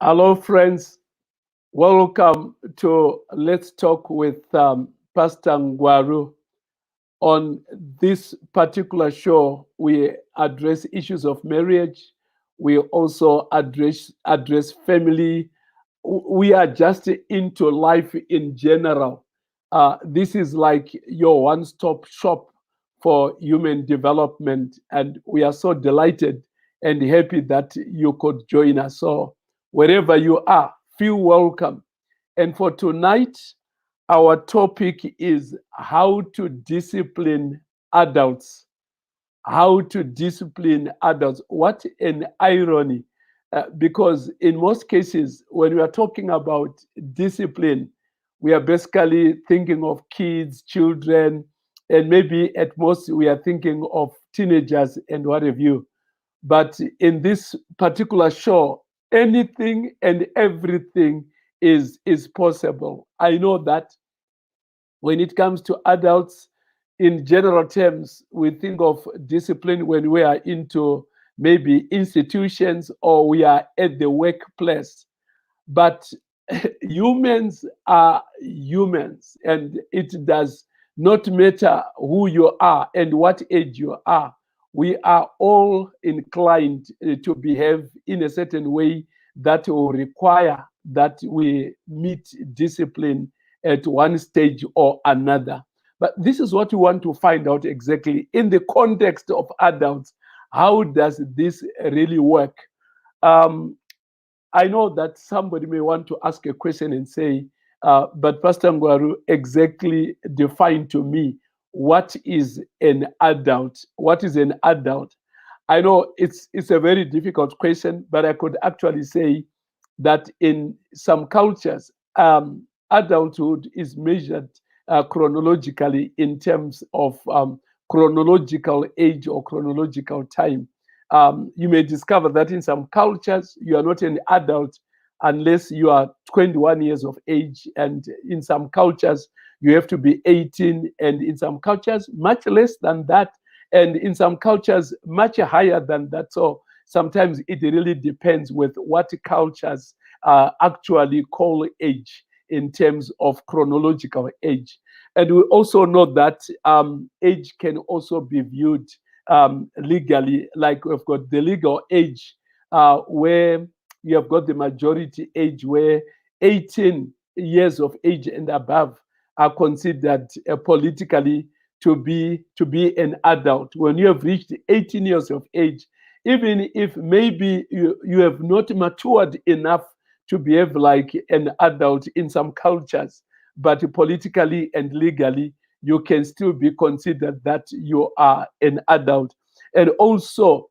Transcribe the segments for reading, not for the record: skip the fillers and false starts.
Hello, friends. Welcome to Let's Talk with Pastor Ngwaru. On this particular show, we address issues of marriage. We also address family. We are just into life in general. This is like your one-stop shop for human development, and we are so delighted and happy that you could join us. So wherever you are, feel welcome. And for tonight, our topic is how to discipline adults. How to discipline adults. What an irony. Because in most cases, when we are talking about discipline, we are basically thinking of kids, children, and maybe at most we are thinking of teenagers and what have you. But in this particular show, anything and everything is possible. I know that when it comes to adults, in general terms, we think of discipline when we are into maybe institutions or we are at the workplace. But humans are humans, and it does not matter who you are and what age you are. We are all inclined to behave in a certain way that will require that we meet discipline at one stage or another. But this is what we want to find out exactly in the context of adults. How does this really work? Um, I know that somebody may want to ask a question and say, but Pastor Ngwaru, exactly define to me what is an adult? What is an adult? I know it's a very difficult question, but I could actually say that in some cultures, adulthood is measured chronologically in terms of chronological age or chronological time. You may discover that in some cultures, you are not an adult unless you are 21 years of age. And in some cultures, you have to be 18. And in some cultures, much less than that. And in some cultures, much higher than that. So sometimes it really depends with what cultures actually call age in terms of chronological age. And we also know that age can also be viewed legally, like we've got the legal age where you have got the majority age where 18 years of age and above are considered politically to be an adult. When you have reached 18 years of age, even if maybe you have not matured enough to behave like an adult in some cultures, but politically and legally, you can still be considered that you are an adult. And also,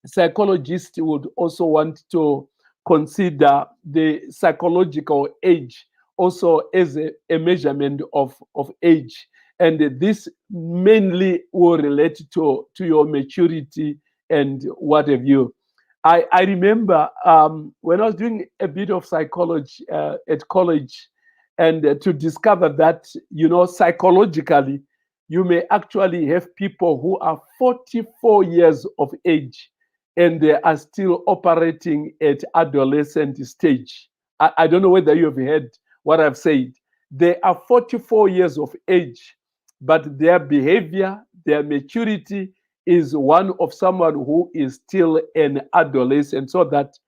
psychologists would also want to consider the psychological age also as a measurement of age. And this mainly will relate to your maturity and what have you. I remember when I was doing a bit of psychology at college, and to discover that, psychologically, you may actually have people who are 44 years of age and they are still operating at adolescent stage. I don't know whether you have heard what I've said. They are 44 years of age, but their behavior, their maturity is one of someone who is still an adolescent. So that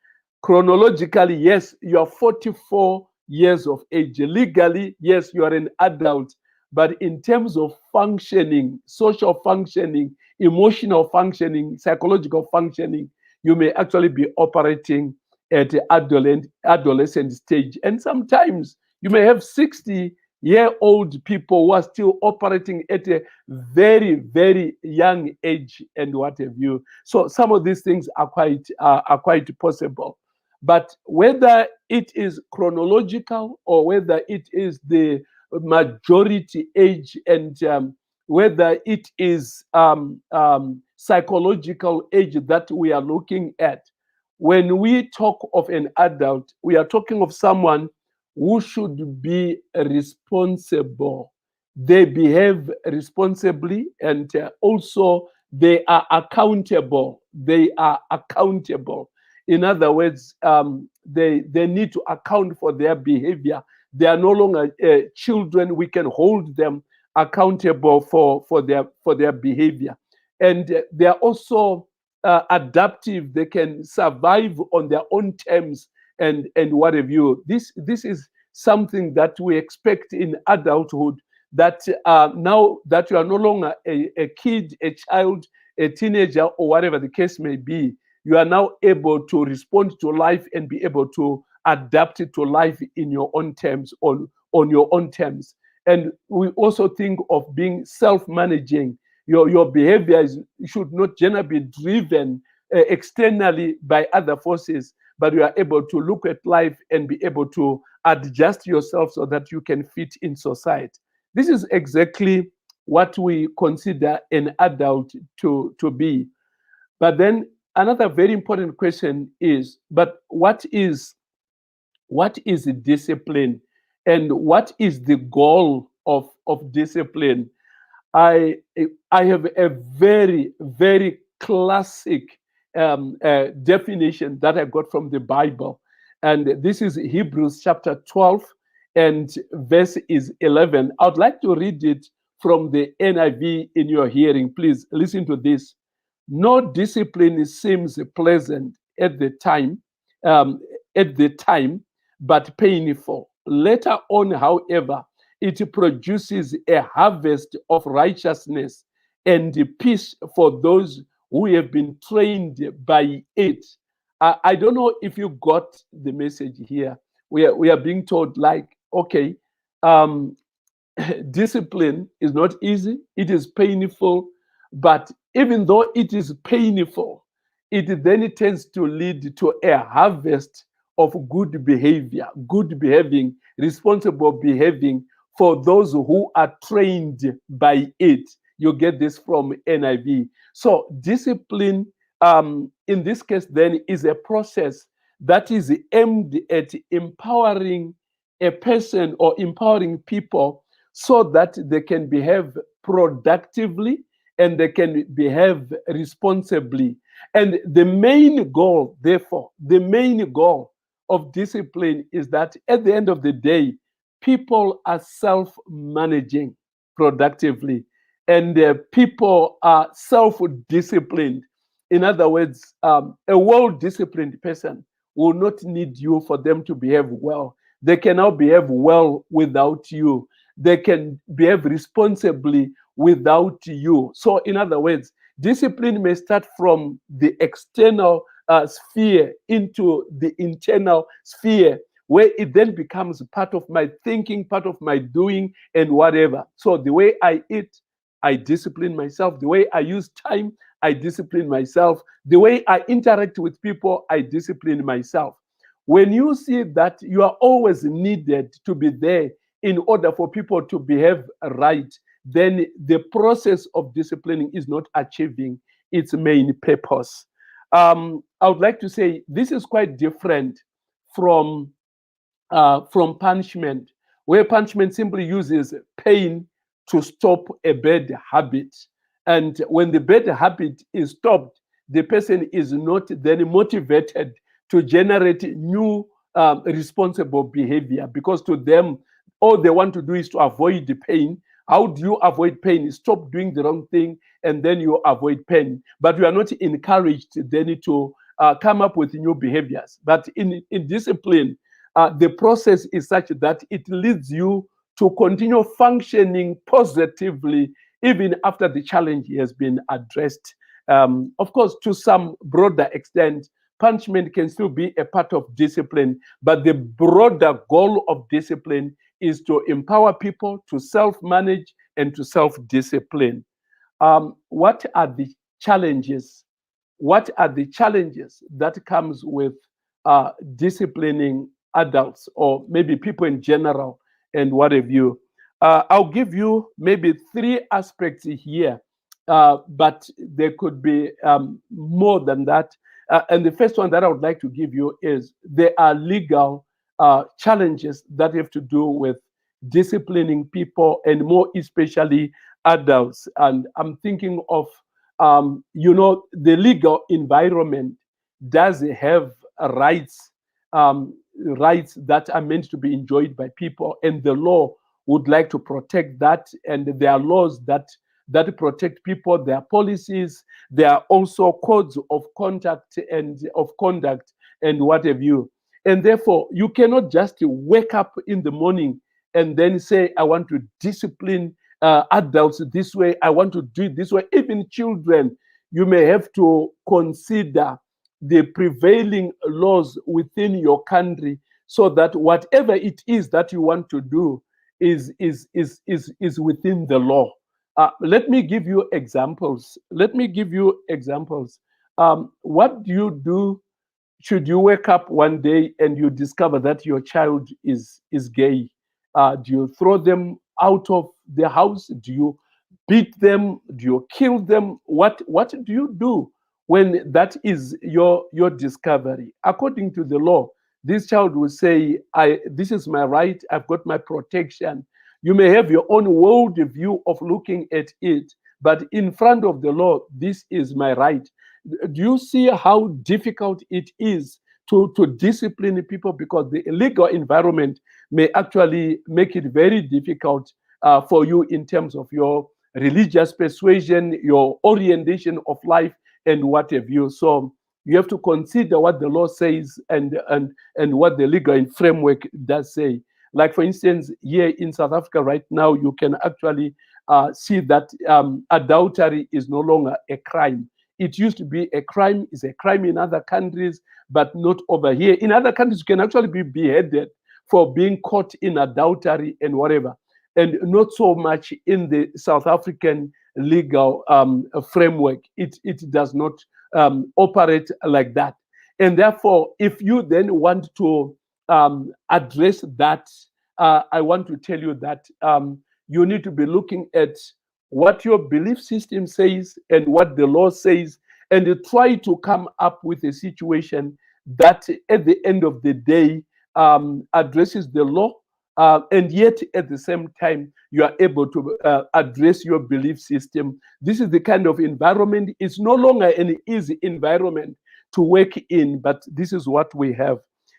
chronologically, yes, you are 44 years of age. Legally, yes, you are an adult. But in terms of functioning, social functioning, emotional functioning, psychological functioning, you may actually be operating at the adolescent stage. And sometimes you may have 60-year-old people who are still operating at a very, very young age and what have you. So some of these things are quite possible. But whether it is chronological or whether it is the majority age and whether it is psychological age that we are looking at, when we talk of an adult, we are talking of someone who should be responsible. They behave responsibly and also they are accountable. They are accountable. In other words, they need to account for their behavior. They are no longer children. We can hold them accountable for their behavior, and they are also adaptive. They can survive on their own terms, and what have you. This is something that we expect in adulthood, that now that you are no longer a kid, a child, a teenager, or whatever the case may be, you are now able to respond to life and be able to adapt it to life in your own terms, on your own terms. And we also think of being self-managing. Your behavior should not generally be driven externally by other forces, but you are able to look at life and be able to adjust yourself so that you can fit in society. This is exactly what we consider an adult to be. But then another very important question is, but what is discipline, and what is the goal of discipline? I I have a very classic definition that I got from the Bible, and this is Hebrews chapter 12 and verse is 11. I would like to read it from the NIV in your hearing. Please listen to this. No discipline seems pleasant um, at the time, but painful. Later on, however, it produces a harvest of righteousness and peace for those who have been trained by it. I don't know if you got the message here. We are being told, like, okay, um, discipline is not easy, it is painful, but even though it is painful, it then tends to lead to a harvest of good behavior, good behaving, responsible behaving for those who are trained by it. You get this from NIV. So discipline, in this case, then, is a process that is aimed at empowering a person or empowering people so that they can behave productively and they can behave responsibly. And the main goal, therefore, the main goal of discipline is that at the end of the day, people are self managing productively, and people are self disciplined. In other words, a well disciplined person will not need you for them to behave well. They cannot behave well without you. They can behave responsibly without you. So, in other words, discipline may start from the external sphere into the internal sphere, where it then becomes part of my thinking, part of my doing, and whatever. So, the way I eat, I discipline myself. The way I use time, I discipline myself. The way I interact with people, I discipline myself. When you see that you are always needed to be there in order for people to behave right, then the process of disciplining is not achieving its main purpose. I would like to say this is quite different from punishment, where punishment simply uses pain to stop a bad habit. And when the bad habit is stopped, the person is not then motivated to generate new responsible behavior, because to them, all they want to do is to avoid the pain. How do you avoid pain? Stop doing the wrong thing, and then you avoid pain. But you are not encouraged then to come up with new behaviors. But in discipline, the process is such that it leads you to continue functioning positively even after the challenge has been addressed. Of course, to some broader extent, punishment can still be a part of discipline, but the broader goal of discipline is to empower people to self-manage and to self-discipline. What are the challenges? What are the challenges that comes with disciplining adults, or maybe people in general, and what have you? I'll give you maybe three aspects here, but there could be more than that. And the first one that I would like to give you is there are legal challenges that have to do with disciplining people, and more especially adults. And I'm thinking of, the legal environment does have rights rights that are meant to be enjoyed by people, and the law would like to protect that. And there are laws that protect people. There are policies. There are also codes of conduct and what have you. And therefore, you cannot just wake up in the morning and then say, I want to discipline adults this way. I want to do it this way. Even children, you may have to consider the prevailing laws within your country, so that whatever it is that you want to do is within the law. Let me give you examples. What do you do should you wake up one day and you discover that your child is gay? Do you throw them out of the house? Do you beat them? Do you kill them? What do you do when that is your discovery? According to the law, this child will say, this is my right, I've got my protection. You may have your own world view of looking at it, but in front of the law, this is my right. Do you see how difficult it is to discipline people? Because the legal environment may actually make it very difficult for you in terms of your religious persuasion, your orientation of life, and what have you. So you have to consider what the law says and what the legal framework does say. Like, for instance, here in South Africa right now, you can actually see that adultery is no longer a crime. It used to be a crime, is a crime in other countries, but not over here. In other countries, you can actually be beheaded for being caught in adultery and whatever, and not so much in the South African legal framework. It does not operate like that. And therefore, if you then want to address that, I want to tell you that you need to be looking at what your belief system says and what the law says, and you try to come up with a situation that at the end of the day addresses the law, and yet at the same time you are able to address your belief system. This is the kind of environment. It's no longer an easy environment to work in, but this is what we have.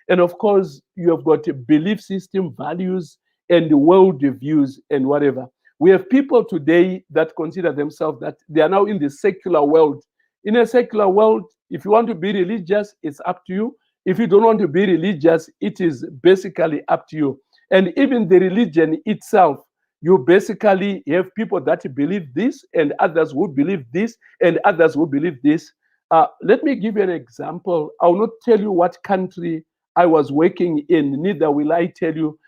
And of course, you have got a belief system, values, and world views, and whatever. We have people today that consider themselves that they are now in the secular world. In a secular world, if you want to be religious, it's up to you. If you don't want to be religious, it is basically up to you. And even the religion itself, you basically have people that believe this, and others who believe this, and others who believe this. Let me give you an example. I will not tell you what country I was working in, neither will I tell you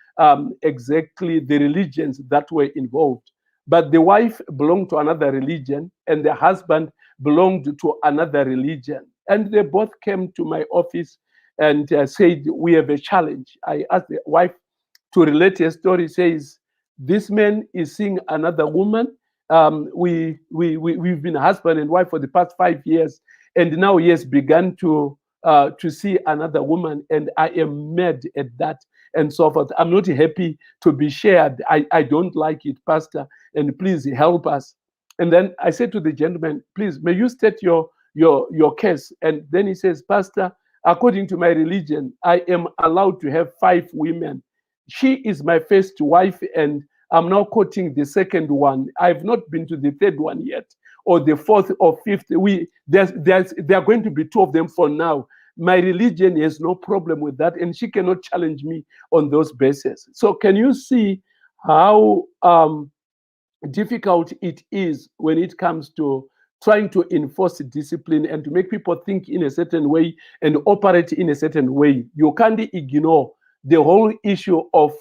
exactly the religions that were involved. But the wife belonged to another religion, and the husband belonged to another religion. And they both came to my office and said, we have a challenge. I asked the wife to relate a story. Says, this man is seeing another woman. We've been husband and wife for the past 5 years, and now he has begun to see another woman, and I am mad at that, and so forth. I'm not happy to be shared. I don't like it, Pastor, and please help us. And then I said to the gentleman, please, may you state your case. And then he says, Pastor, according to my religion, I am allowed to have 5 women. She is my first wife, and I'm now quoting the second one. I've not been to the third one yet, or the fourth or fifth. There are going to be 2 of them for now. My religion has no problem with that, and she cannot challenge me on those bases. So can you see how difficult it is when it comes to trying to enforce discipline and to make people think in a certain way and operate in a certain way? You can't ignore the whole issue of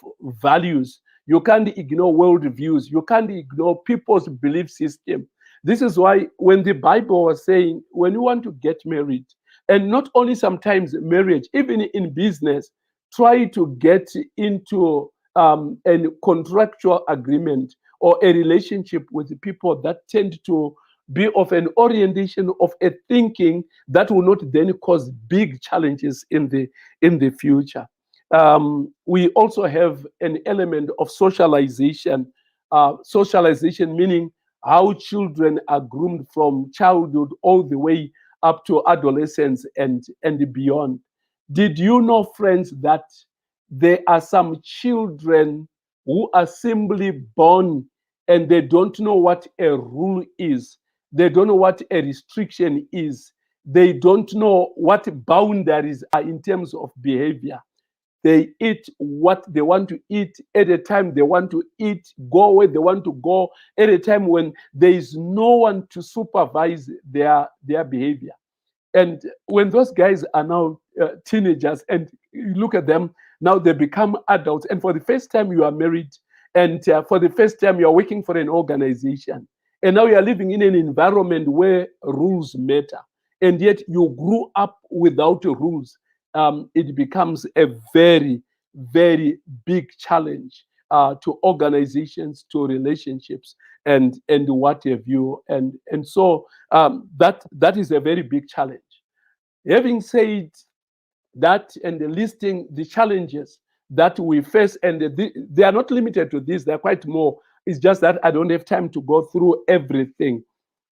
values. You can't ignore worldviews. You can't ignore people's belief system. This is why when the Bible was saying, when you want to get married, and not only sometimes marriage, even in business, try to get into a contractual agreement or a relationship with people that tend to be of an orientation of a thinking that will not then cause big challenges in the future. We also have an element of socialization. Socialization meaning how children are groomed from childhood all the way up to adolescence and beyond. Did you know, friends, that there are some children who are simply born and they don't know what a rule is? They don't know what a restriction is. They don't know what boundaries are in terms of behavior. They eat what they want to eat at a time they want to eat, go where they want to go at a time when there is no one to supervise their behavior. And when those guys are now teenagers, and you look at them now, they become adults, and for the first time you are married, and for the first time you are working for an organization, and now you are living in an environment where rules matter, and yet you grew up without rules. It becomes a very, very big challenge to organizations, to relationships, and what have you. And so that is a very big challenge. Having said that, and listing the challenges that we face, and they are not limited to this, they're quite more. It's just that I don't have time to go through everything.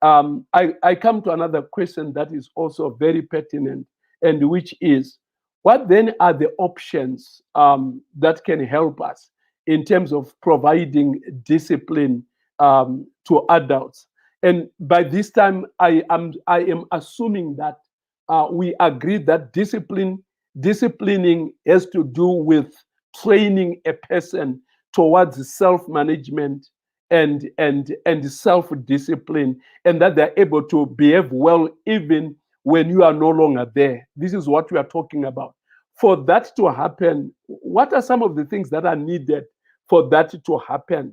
I come to another question that is also very pertinent, and which is, what then are the options that can help us in terms of providing discipline to adults? And by this time, I am assuming that we agree that disciplining has to do with training a person towards self-management and self-discipline, and that they're able to behave well even when you are no longer there. This is what we are talking about. For that to happen, what are some of the things that are needed for that to happen?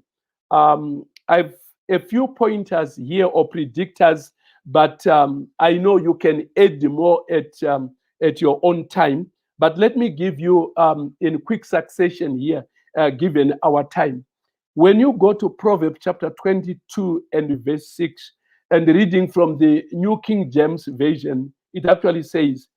I've a few pointers here or predictors, but I know you can add more at your own time. But let me give you in quick succession here, given our time. When you go to Proverbs chapter 22 and verse 6, and reading from the New King James Version, it actually says,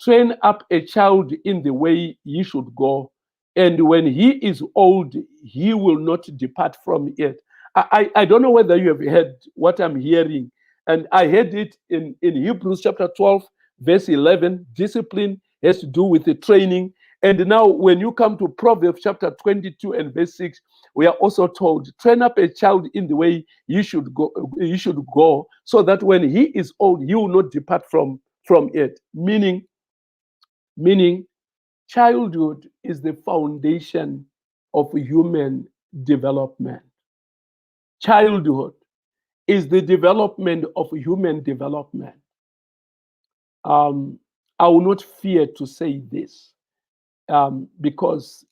train up a child in the way he should go, and when he is old, he will not depart from it. I don't know whether you have heard what I'm hearing. And I heard it in Hebrews chapter 12, verse 11. Discipline has to do with the training. And now when you come to Proverbs chapter 22 and verse 6, we are also told, train up a child in the way you should go, so that when he is old, he will not depart from it. Meaning, childhood is the foundation of human development. Childhood is the development of human development. I will not fear to say this because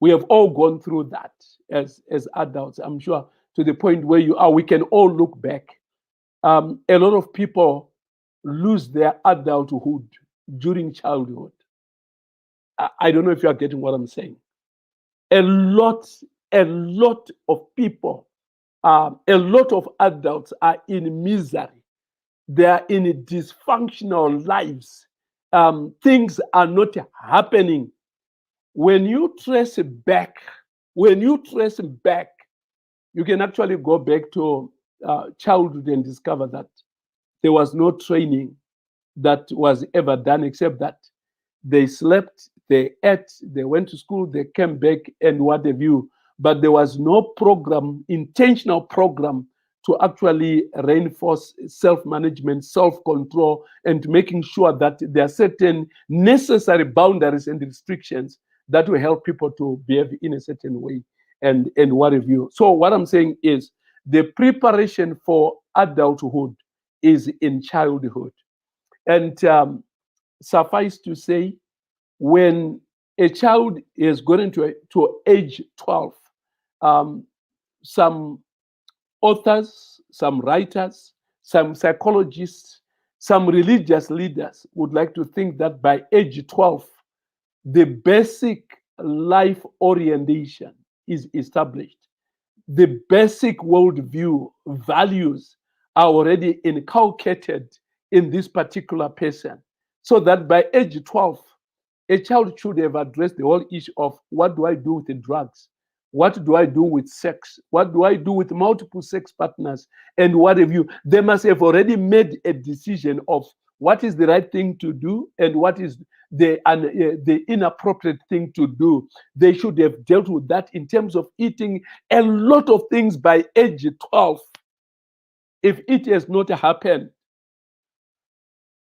we have all gone through that as adults. I'm sure to the point where you are, we can all look back. A lot of people lose their adulthood during childhood. I don't know if you are getting what I'm saying. A lot of people, a lot of adults are in misery. They are in dysfunctional lives. Things are not happening. When you trace back, you can actually go back to childhood and discover that there was no training that was ever done, except that they slept, they ate, they went to school, they came back, and what have you. But there was no program, intentional program, to actually reinforce self-management, self-control, and making sure that there are certain necessary boundaries and restrictions that will help people to behave in a certain way, and what have you. So what I'm saying is the preparation for adulthood is in childhood. And suffice to say, when a child is going to age 12, some authors, some writers, some psychologists, some religious leaders would like to think that by age 12, the basic life orientation is established. The basic worldview values are already inculcated in this particular person, so that by age 12, a child should have addressed the whole issue of what do I do with the drugs? What do I do with sex? What do I do with multiple sex partners? And what have you? They must have already made a decision of what is the right thing to do and what is the inappropriate thing to do. They should have dealt with that in terms of eating a lot of things by age 12. If it has not happened,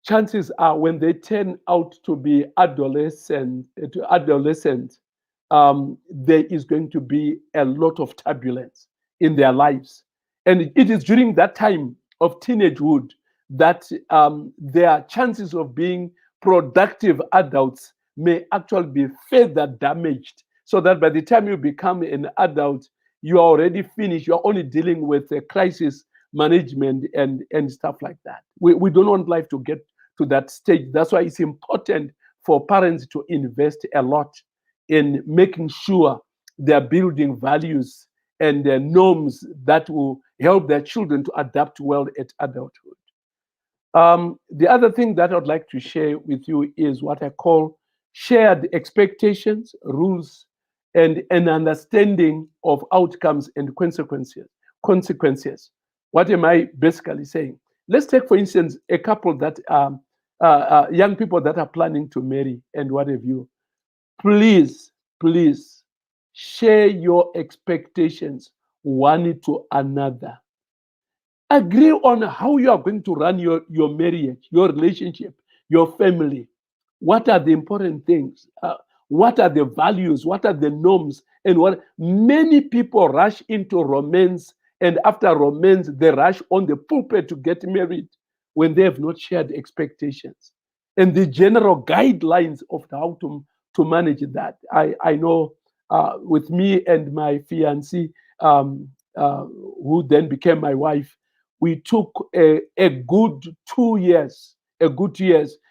chances are when they turn out to be adolescents, there is going to be a lot of turbulence in their lives. And it is during that time of teenagehood that their chances of being productive adults may actually be further damaged, so that by the time you become an adult, you are already finished. You're only dealing with a crisis management and stuff like that. We don't want life to get to that stage. That's why it's important for parents to invest a lot in making sure they're building values and norms that will help their children to adapt well at adulthood. The other thing that I'd like to share with you is what I call shared expectations, rules, and an understanding of outcomes and consequences. What am I basically saying? Let's take, for instance, a couple that young people that are planning to marry and what have you. Please, please share your expectations one to another. Agree on how you are going to run your marriage, your relationship, your family. What are the important things? What are the values? What are the norms? And what many people rush into romance, and after romance, they rush on the pulpit to get married when they have not shared expectations and the general guidelines of how to manage that. I know with me and my fiancée, who then became my wife, we took a good 2 years,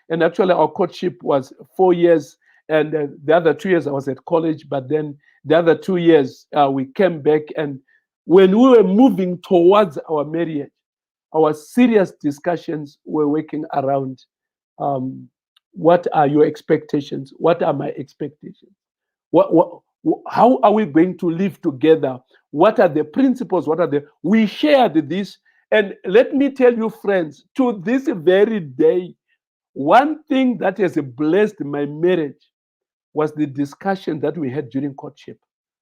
and actually our courtship was 4 years, and the other 2 years I was at college, but then the other 2 years we came back, and when we were moving towards our marriage, our serious discussions were working around what are your expectations? What are my expectations? How are we going to live together? What are the principles? We shared this. And let me tell you, friends, to this very day, one thing that has blessed my marriage was the discussion that we had during courtship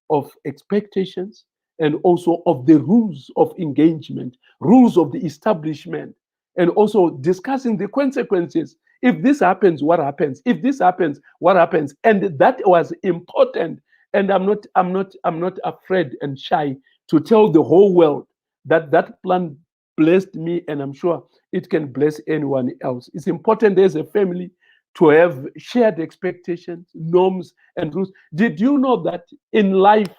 of expectations and also of the rules of engagement, rules of the establishment, and also discussing the consequences. If this happens, what happens? If this happens, what happens? And that was important. And I'm not afraid and shy to tell the whole world that that plan blessed me, and I'm sure it can bless anyone else. It's important as a family to have shared expectations, norms, and rules. Did you know that in life,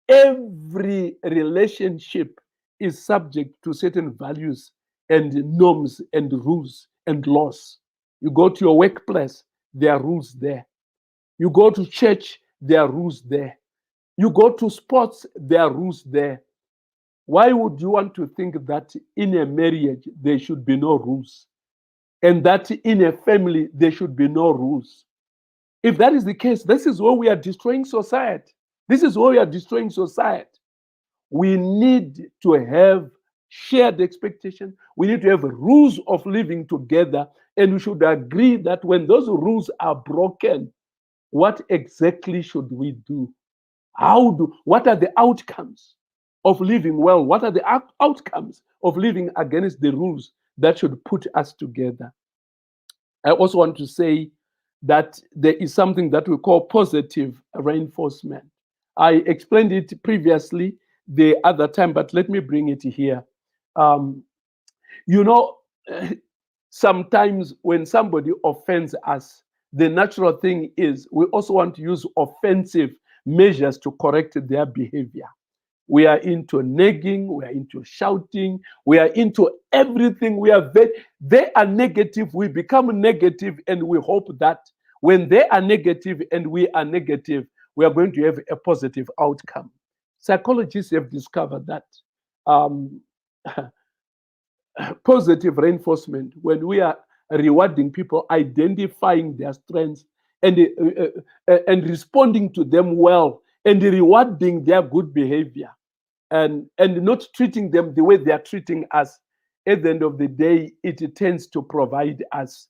every relationship is subject to certain values and norms and rules and laws? You go to your workplace, there are rules there. You go to church, there are rules there. You go to sports, there are rules there. Why would you want to think that in a marriage there should be no rules, and that in a family there should be no rules? If that is the case, this is where we are destroying society. This is where we are destroying society. We need to have shared expectation. We need to have rules of living together, and we should agree that when those rules are broken, what exactly should we do? What are the outcomes of living well? What are the outcomes of living against the rules that should put us together? I also want to say that there is something that we call positive reinforcement. I explained it previously the other time, but let me bring it here. You know, sometimes when somebody offends us, the natural thing is we also want to use offensive measures to correct their behavior. We are into nagging, we are into shouting, we are into everything. They are negative, we become negative, and we hope that when they are negative and we are negative, we are going to have a positive outcome. Psychologists have discovered that positive reinforcement, when we are rewarding people, identifying their strengths and responding to them well, and rewarding their good behavior, and not treating them the way they are treating us, at the end of the day, it tends to provide us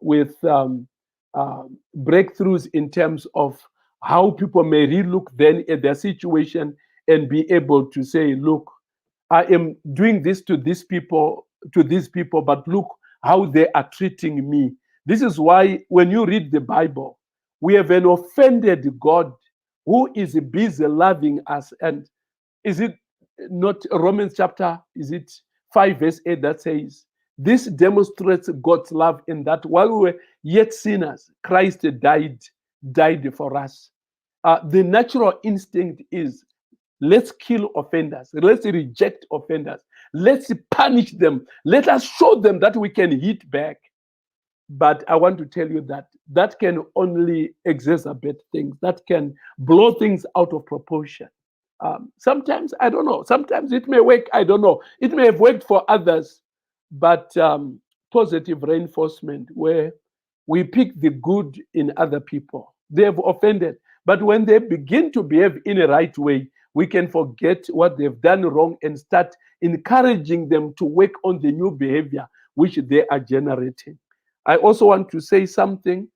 with breakthroughs in terms of how people may relook then at their situation and be able to say, look, I am doing this to these people, but look how they are treating me. This is why when you read the Bible, we have an offended God who is busy loving us. And is it not Romans chapter, is it 5 verse 8 that says, this demonstrates God's love in that while we were yet sinners, Christ died for us. The natural instinct is, let's kill offenders, let's reject offenders, let's punish them, let us show them that we can hit back. But I want to tell you that that can only exacerbate things, that can blow things out of proportion. Sometimes, I don't know, sometimes it may work, I don't know. It may have worked for others, but positive reinforcement where we pick the good in other people. They have offended, but when they begin to behave in a right way, we can forget what they've done wrong and start encouraging them to work on the new behavior which they are generating. I also want to say something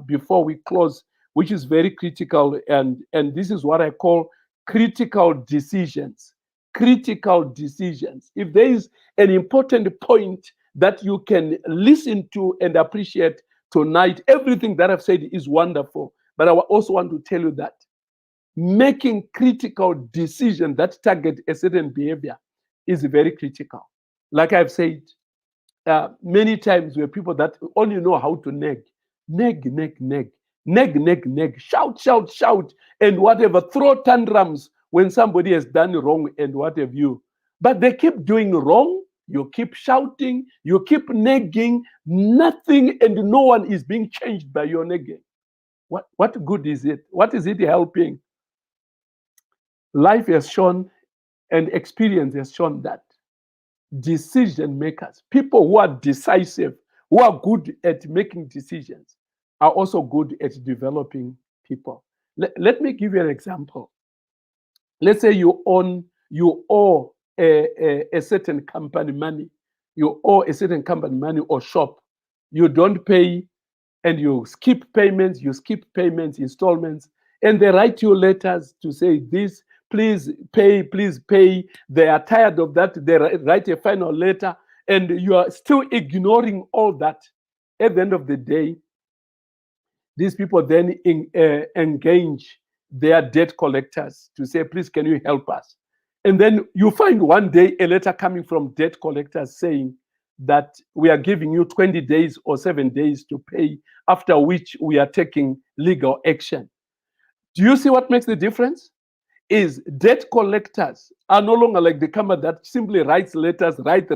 before we close, which is very critical, and this is what I call critical decisions. Critical decisions. If there is an important point that you can listen to and appreciate tonight, everything that I've said is wonderful. But I also want to tell you that making critical decisions that target a certain behavior is very critical. Like I've said, many times where people that only know how to nag, shout, and whatever, throw tantrums when somebody has done wrong and what have you. But they keep doing wrong, you keep shouting, you keep nagging, nothing and no one is being changed by your nagging. What good is it? What is it helping? Life has shown and experience has shown that decision makers, people who are decisive, who are good at making decisions, are also good at developing people. Let me give you an example. Let's say you owe a certain company money. You owe a certain company money or shop. You don't pay and you skip payments, installments, and they write you letters to say this, please pay. They are tired of that. They write a final letter and you are still ignoring all that. At the end of the day, these people then engage their debt collectors to say, please, can you help us? And then you find one day a letter coming from debt collectors saying that we are giving you 20 days or 7 days to pay, after which we are taking legal action. Do you see what makes the difference? Is debt collectors are no longer like the company that simply writes letters, write,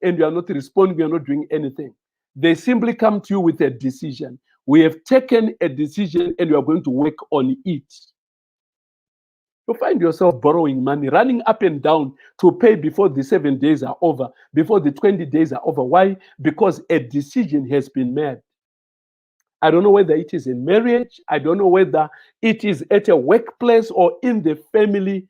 and you are not responding, you are not doing anything. They simply come to you with a decision. We have taken a decision and we are going to work on it. You find yourself borrowing money, running up and down to pay before the 7 days are over, before the 20 days are over. Why? Because a decision has been made. I don't know whether it is in marriage. I don't know whether it is at a workplace or in the family.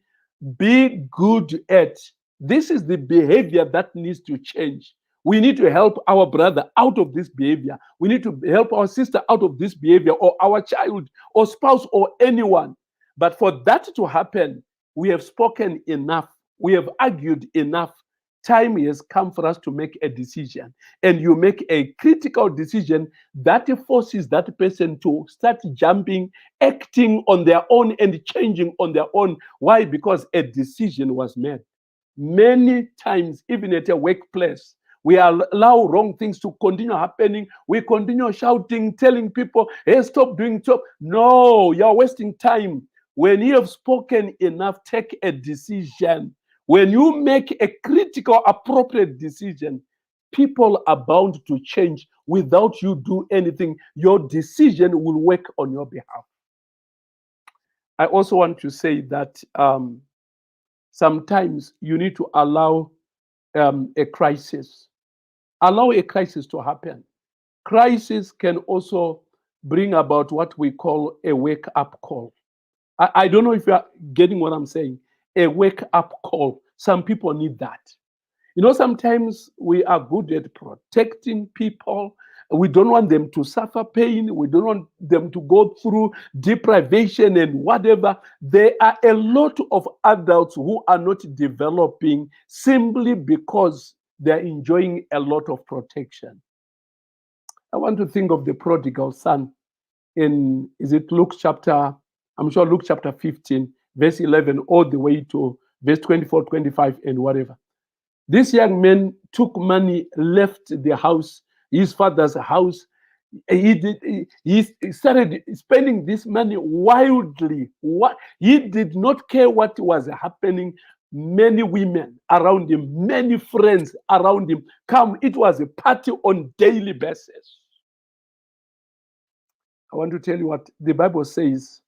Be good at. This is the behavior that needs to change. We need to help our brother out of this behavior. We need to help our sister out of this behavior, or our child or spouse or anyone. But for that to happen, we have spoken enough. We have argued enough. Time has come for us to make a decision. And you make a critical decision that forces that person to start jumping, acting on their own and changing on their own. Why? Because a decision was made. Many times, even at a workplace, we allow wrong things to continue happening. We continue shouting, telling people, hey, stop doing so. No, you're wasting time. When you have spoken enough, take a decision. When you make a critical, appropriate decision, people are bound to change without you do anything. Your decision will work on your behalf. I also want to say that sometimes you need to allow a crisis. Allow a crisis to happen. Crisis can also bring about what we call a wake-up call. I don't know if you are getting what I'm saying. A wake-up call. Some people need that. You know, sometimes we are good at protecting people. We don't want them to suffer pain. We don't want them to go through deprivation and whatever. There are a lot of adults who are not developing simply because they're enjoying a lot of protection. I want to think of the prodigal son in, is it Luke chapter, I'm sure Luke chapter 15, verse 11, all the way to verse 24, 25, and whatever. This young man took money, left the house, his father's house. He started spending this money wildly. He did not care what was happening. Many women around him, many friends around him come. It was a party on daily basis. I want to tell you what the Bible says